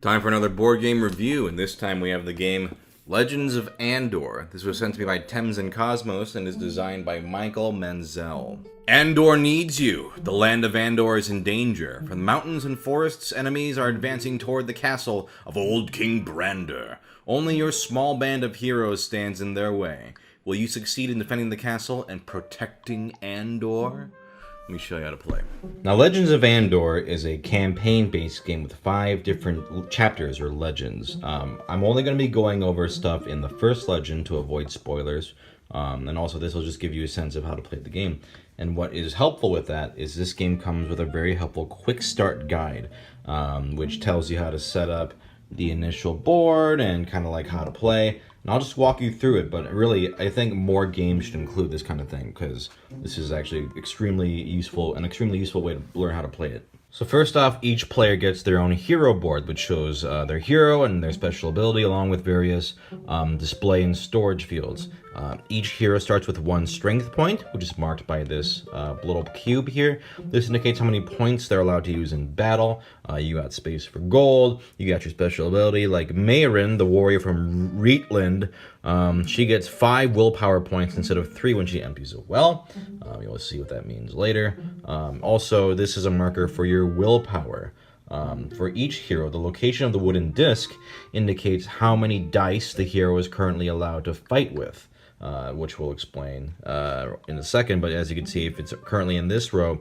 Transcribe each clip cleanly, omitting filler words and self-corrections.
Time for another board game review, and this time we have the game Legends of Andor. This was sent to me by Thames Kosmos and is designed by Michael Menzel. Andor needs you. The land of Andor is in danger. From the mountains and forests, enemies are advancing toward the castle of Old King Brander. Only your small band of heroes stands in their way. Will you succeed in defending the castle and protecting Andor? Let me show you how to play. Now, Legends of Andor is a campaign-based game with 5 different chapters or legends. I'm only going to be going over stuff in the first legend to avoid spoilers, and also this will just give you a sense of how to play the game. And what is helpful with that is this game comes with a very helpful quick start guide, which tells you how to set up the initial board and kind of like how to play. And I'll just walk you through it, but really, I think more games should include this kind of thing because this is actually extremely useful way to learn how to play it. So first off, each player gets their own hero board, which shows their hero and their special ability, along with various display and storage fields. Each hero starts with 1 strength point, which is marked by this little cube here. This indicates how many points they're allowed to use in battle. You got space for gold. You got your special ability, like Mayrin, the warrior from Reetland. She gets 5 willpower points instead of 3 when she empties a well. You'll see what that means later. Also, this is a marker for your willpower. For each hero, the location of the wooden disc indicates how many dice the hero is currently allowed to fight with, which we'll explain in a second. But as you can see, if it's currently in this row,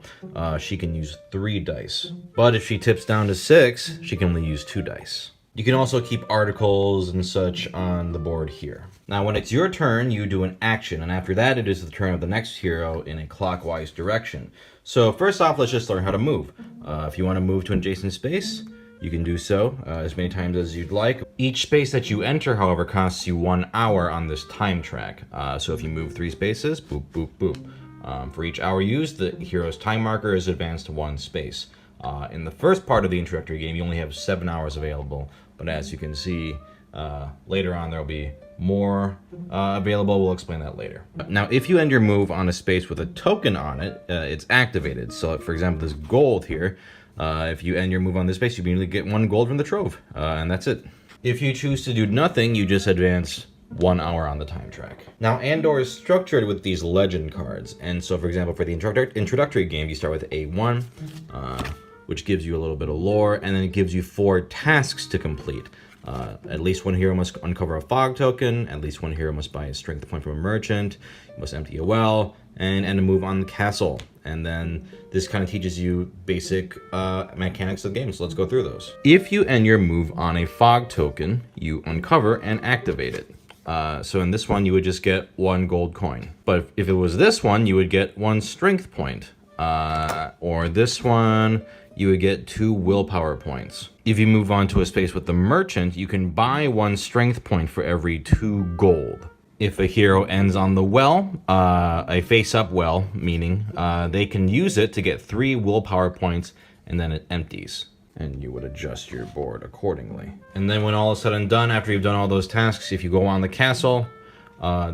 she can use 3 dice. But if she tips down to 6, she can only use 2 dice. You can also keep articles and such on the board here. Now, when it's your turn, you do an action, and after that, it is the turn of the next hero in a clockwise direction. So first off, let's just learn how to move. If you want to move to an adjacent space, you can do so as many times as you'd like. Each space that you enter, however, costs you 1 hour on this time track. So if you move 3 spaces, boop, boop, boop. For each hour used, the hero's time marker is advanced to 1 space. In the first part of the introductory game, you only have 7 hours available, but as you can see, later on there will be more available. We'll explain that later. Now, if you end your move on a space with a token on it, it's activated. So, for example, this gold here, if you end your move on this space, you immediately get 1 gold from the trove, and that's it. If you choose to do nothing, you just advance 1 hour on the time track. Now, Andor is structured with these legend cards, and so, for example, for the introductory game, you start with A1, which gives you a little bit of lore, and then it gives you 4 tasks to complete. At least 1 hero must uncover a fog token, at least 1 hero must buy a strength point from a merchant, you must empty a well, and end a move on the castle. And then this kind of teaches you basic mechanics of the game, so let's go through those. If you end your move on a fog token, you uncover and activate it. So in this one, you would just get 1 gold coin. But if it was this one, you would get 1 strength point. Or this one, you would get 2 willpower points. If you move on to a space with the merchant, you can buy 1 strength point for every 2 gold. If a hero ends on the well, a face-up well, meaning they can use it to get 3 willpower points, and then it empties. And you would adjust your board accordingly. And then when all is said and done, after you've done all those tasks, if you go on the castle,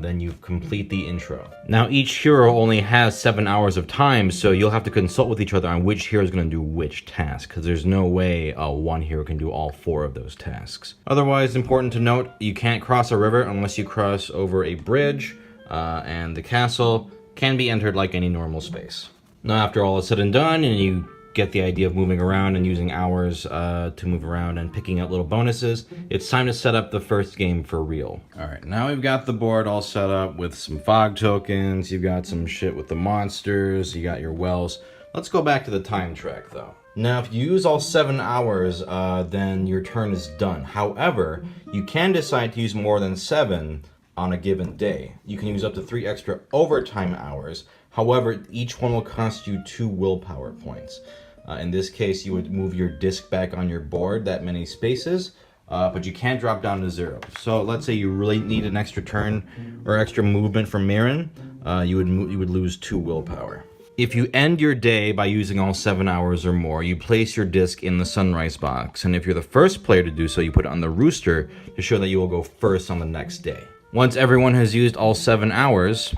then you complete the intro. Now, each hero only has 7 hours of time, so you'll have to consult with each other on which hero is going to do which task, because there's no way 1 hero can do all 4 of those tasks. Otherwise, important to note, you can't cross a river unless you cross over a bridge, and the castle can be entered like any normal space. Now, after all is said and done, and you get the idea of moving around and using hours to move around and picking up little bonuses, it's time to set up the first game for real. Alright, now we've got the board all set up with some fog tokens, you've got some shit with the monsters, you got your wells. Let's go back to the time track though. Now, if you use all 7 hours, then your turn is done. However, you can decide to use more than 7 on a given day. You can use up to 3 extra overtime hours. However, each one will cost you 2 willpower points. In this case, you would move your disc back on your board that many spaces, but you can't drop down to 0. So let's say you really need an extra turn or extra movement from Mayrin, you would lose 2 willpower. If you end your day by using all 7 hours or more, you place your disc in the sunrise box, and if you're the first player to do so, you put it on the rooster to show that you will go first on the next day. Once everyone has used all 7 hours,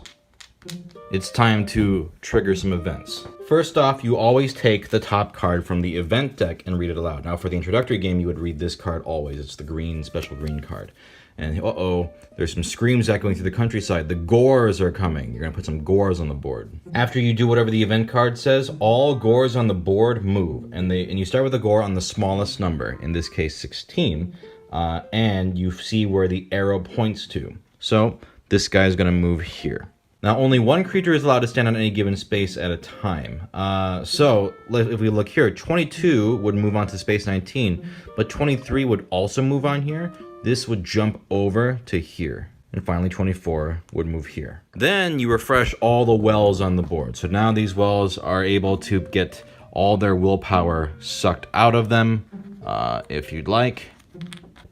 it's time to trigger some events. First off, you always take the top card from the event deck and read it aloud. Now, for the introductory game, you would read this card always. It's the green, special green card. And uh-oh, there's some screams echoing through the countryside. The gores are coming. You're gonna put some gores on the board. After you do whatever the event card says, all gores on the board move. And you start with a gore on the smallest number, in this case 16, and you see where the arrow points to. So this guy's gonna move here. Now, only one creature is allowed to stand on any given space at a time. So if we look here, 22 would move on to space 19, but 23 would also move on here. This would jump over to here. And finally, 24 would move here. Then you refresh all the wells on the board. So now these wells are able to get all their willpower sucked out of them, if you'd like.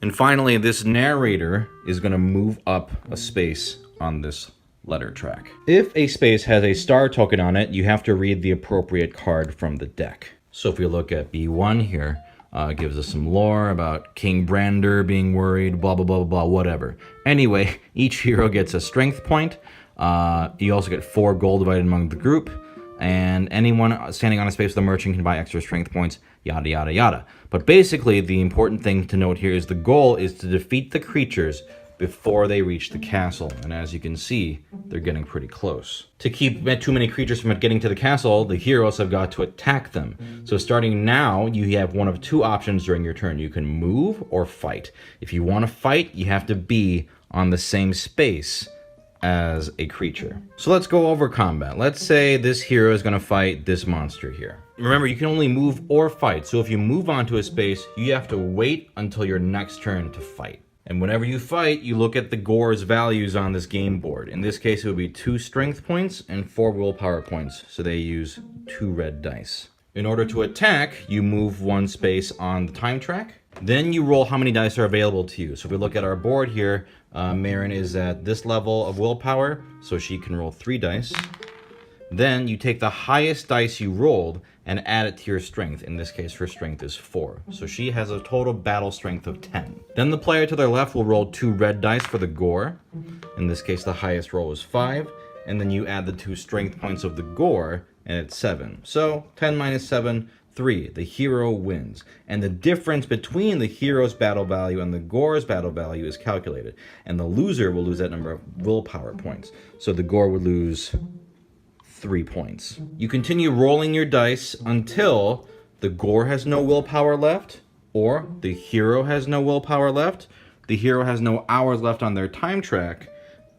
And finally, this narrator is gonna move up a space on this letter track. If a space has a star token on it, you have to read the appropriate card from the deck. So if we look at B1 here, gives us some lore about King Brander being worried, blah, blah, blah, blah, blah, whatever. Anyway, each hero gets a strength point. You also get 4 gold divided among the group. And anyone standing on a space with a merchant can buy extra strength points, yada, yada, yada. But basically, the important thing to note here is the goal is to defeat the creatures before they reach the castle. And as you can see, they're getting pretty close. To keep too many creatures from getting to the castle, the heroes have got to attack them. So starting now, you have one of 2 options during your turn. You can move or fight. If you want to fight, you have to be on the same space as a creature. So let's go over combat. Let's say this hero is going to fight this monster here. Remember, you can only move or fight. So if you move onto a space, you have to wait until your next turn to fight. And whenever you fight, you look at the gore's values on this game board. In this case, it would be 2 strength points and 4 willpower points. So they use 2 red dice. In order to attack, you move 1 space on the time track. Then you roll how many dice are available to you. So if we look at our board here, Marin is at this level of willpower, so she can roll 3 dice. Then you take the highest dice you rolled and add it to your strength. In this case, her strength is 4. So she has a total battle strength of 10. Then the player to their left will roll 2 red dice for the gore. In this case, the highest roll is 5. And then you add the 2 strength points of the gore, and it's 7. So 10 minus 7, 3. The hero wins. And the difference between the hero's battle value and the gore's battle value is calculated. And the loser will lose that number of willpower points. So the gore would lose 3 points. You continue rolling your dice until the gore has no willpower left, or the hero has no willpower left, the hero has no hours left on their time track,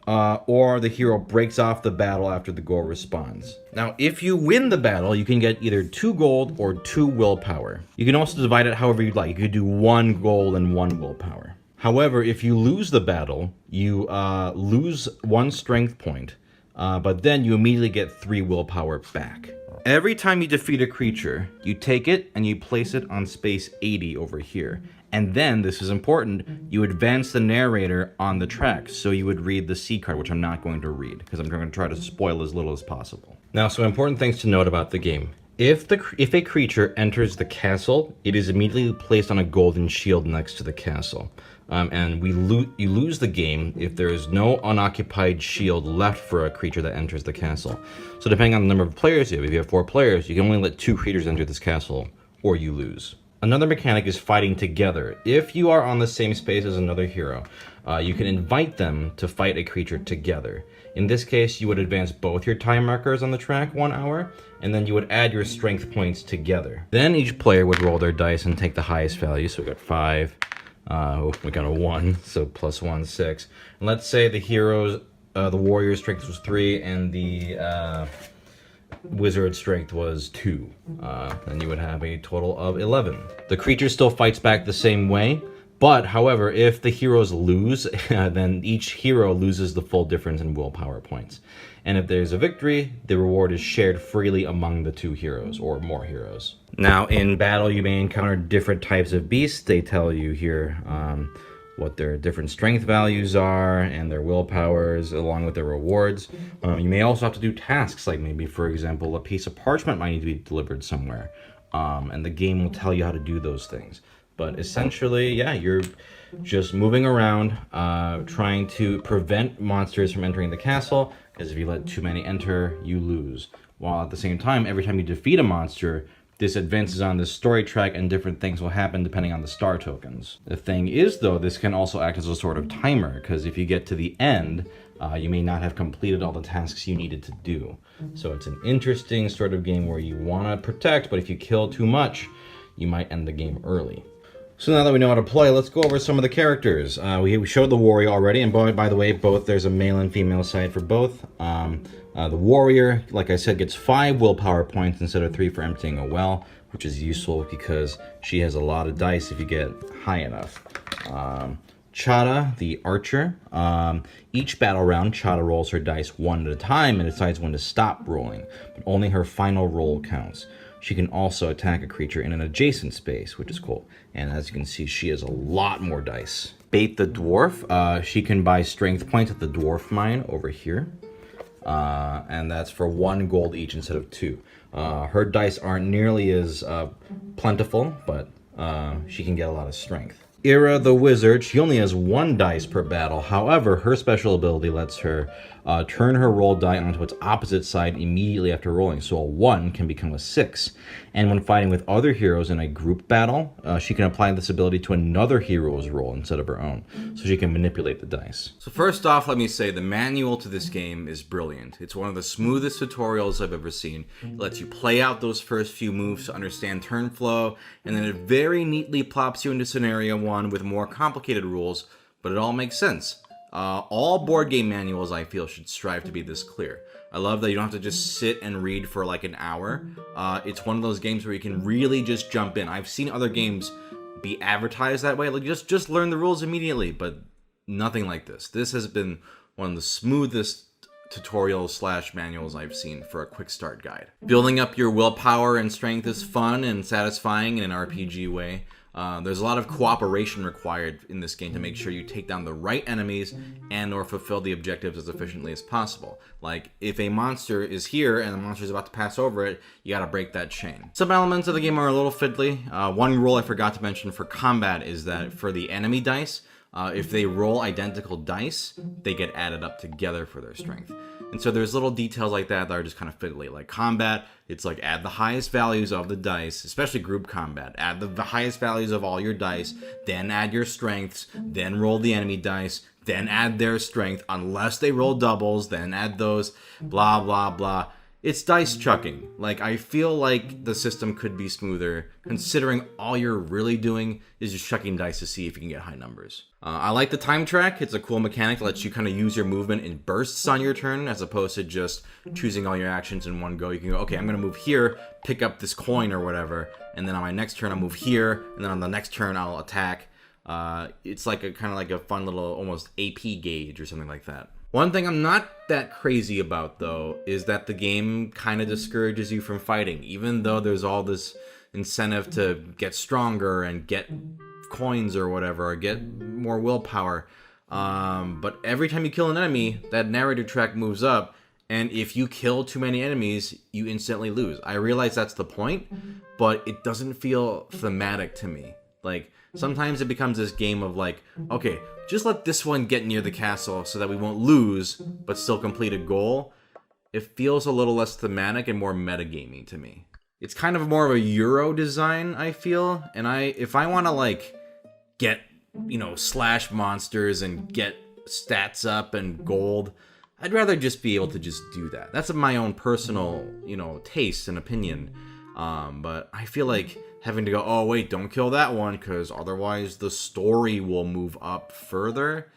or the hero breaks off the battle after the gore responds. Now, if you win the battle, you can get either 2 gold or 2 willpower. You can also divide it however you'd like. You could do 1 gold and 1 willpower. However, if you lose the battle, you lose 1 strength point, but then you immediately get 3 willpower back. Every time you defeat a creature, you take it and you place it on space 80 over here. And then, this is important, you advance the narrator on the track. So you would read the C card, which I'm not going to read, because I'm going to try to spoil as little as possible. Now, some important things to note about the game. If a creature enters the castle, it is immediately placed on a golden shield next to the castle. And you lose the game if there is no unoccupied shield left for a creature that enters the castle. So depending on the number of players you have, if you have 4 players, you can only let 2 creatures enter this castle, or you lose. Another mechanic is fighting together. If you are on the same space as another hero, you can invite them to fight a creature together. In this case, you would advance both your time markers on the track 1 hour, and then you would add your strength points together. Then each player would roll their dice and take the highest value. So we got 5. We got a 1, so plus 1, 6. And let's say the warrior's strength was 3, and the wizard's strength was 2. Then you would have a total of 11. The creature still fights back the same way, but however, if the heroes lose, then each hero loses the full difference in willpower points. And if there's a victory, the reward is shared freely among the 2 heroes, or more heroes. Now, in battle, you may encounter different types of beasts. They tell you here what their different strength values are and their willpowers, along with their rewards. You may also have to do tasks, like maybe, for example, a piece of parchment might need to be delivered somewhere. And the game will tell you how to do those things. But essentially, yeah, you're just moving around, trying to prevent monsters from entering the castle, because if you let too many enter, you lose. While at the same time, every time you defeat a monster, this advances on the story track and different things will happen depending on the star tokens. The thing is, though, this can also act as a sort of timer, because if you get to the end, you may not have completed all the tasks you needed to do. So it's an interesting sort of game where you want to protect, but if you kill too much, you might end the game early. So now that we know how to play, let's go over some of the characters. We showed the warrior already, and by the way, both there's a male and female side for both. The warrior, like I said, gets 5 willpower points instead of 3 for emptying a well, which is useful because she has a lot of dice if you get high enough. Chada, the archer. Each battle round, Chada rolls her dice one at a time and decides when to stop rolling, but only her final roll counts. She can also attack a creature in an adjacent space, which is cool. And as you can see, she has a lot more dice. Bait the dwarf. She can buy strength points at the dwarf mine over here. And that's for 1 gold each instead of 2. Her dice aren't nearly as plentiful, but she can get a lot of strength. Ira the wizard, she only has 1 dice per battle. However, her special ability lets her turn her roll die onto its opposite side immediately after rolling, so a 1 can become a 6. And when fighting with other heroes in a group battle, she can apply this ability to another hero's roll instead of her own, so she can manipulate the dice. So first off, let me say the manual to this game is brilliant. It's one of the smoothest tutorials I've ever seen. It lets you play out those first few moves to understand turn flow, and then it very neatly plops you into scenario 1 with more complicated rules, but it all makes sense. All board game manuals, I feel, should strive to be this clear. I love that you don't have to just sit and read for like an hour. It's one of those games where you can really just jump in. I've seen other games be advertised that way, like just learn the rules immediately, but nothing like this. This has been one of the smoothest tutorials / manuals I've seen for a quick start guide. Building up your willpower and strength is fun and satisfying in an RPG way. There's a lot of cooperation required in this game to make sure you take down the right enemies and or fulfill the objectives as efficiently as possible. Like, if a monster is here and the monster is about to pass over it, you gotta break that chain. Some elements of the game are a little fiddly. One rule I forgot to mention for combat is that for the enemy dice, if they roll identical dice, they get added up together for their strength. And so there's little details like that that are just kind of fiddly. Like combat, it's like add the highest values of the dice, especially group combat. Add the highest values of all your dice, then add your strengths, then roll the enemy dice, then add their strength. Unless they roll doubles, then add those, blah, blah, blah. It's dice chucking. Like, I feel like the system could be smoother, considering all you're really doing is just chucking dice to see if you can get high numbers. I like the time track. It's a cool mechanic that lets you kind of use your movement in bursts on your turn, as opposed to just choosing all your actions in one go. You can go, okay, I'm going to move here, pick up this coin or whatever, and then on my next turn I'll move here, and then on the next turn I'll attack. It's like a kind of like a fun little almost AP gauge or something like that. One thing I'm not that crazy about, though, is that the game kind of discourages you from fighting, even though there's all this incentive to get stronger and get coins or whatever, or get more willpower. But every time you kill an enemy, that narrator track moves up, and if you kill too many enemies, you instantly lose. I realize that's the point, but it doesn't feel thematic to me. Like, sometimes it becomes this game of like, okay, just let this one get near the castle so that we won't lose, but still complete a goal. It feels a little less thematic and more metagamey to me. It's kind of more of a Euro design, I feel, and if I want to like get, slash monsters and get stats up and gold, I'd rather just be able to just do that. That's my own personal, taste and opinion. But I feel like having to go, oh wait, don't kill that one, because otherwise the story will move up further.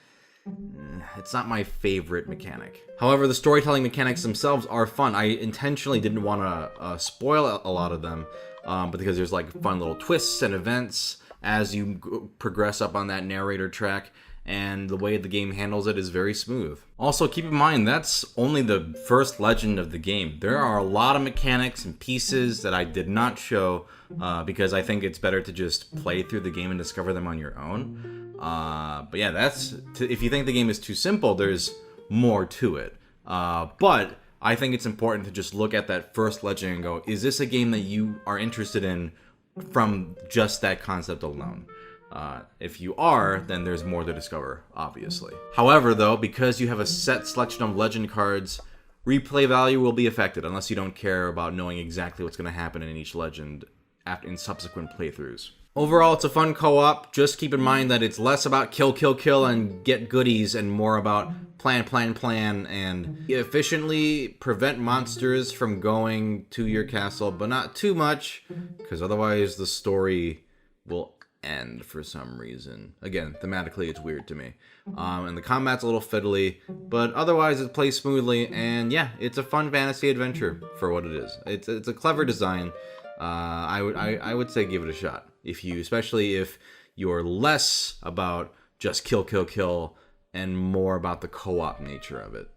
It's not my favorite mechanic. However, the storytelling mechanics themselves are fun. I intentionally didn't want to spoil a lot of them, but because there's like fun little twists and events as you progress up on that narrator track, and the way the game handles it is very smooth. Also, keep in mind, that's only the first legend of the game. There are a lot of mechanics and pieces that I did not show because I think it's better to just play through the game and discover them on your own. But yeah, if you think the game is too simple, there's more to it. But I think it's important to just look at that first legend and go, is this a game that you are interested in from just that concept alone. If you are, then there's more to discover, obviously. However, though, because you have a set selection of legend cards, replay value will be affected unless you don't care about knowing exactly what's going to happen in each legend in subsequent playthroughs. Overall, it's a fun co-op. Just keep in mind that it's less about kill, kill, kill, and get goodies, and more about plan, plan, plan, and efficiently prevent monsters from going to your castle, but not too much, because otherwise the story will end for some reason. Again, thematically, it's weird to me. And the combat's a little fiddly, but otherwise it plays smoothly, and yeah, it's a fun fantasy adventure for what it is. It's a clever design. I would say give it a shot. Especially if you're less about just kill, kill, kill, and more about the co-op nature of it.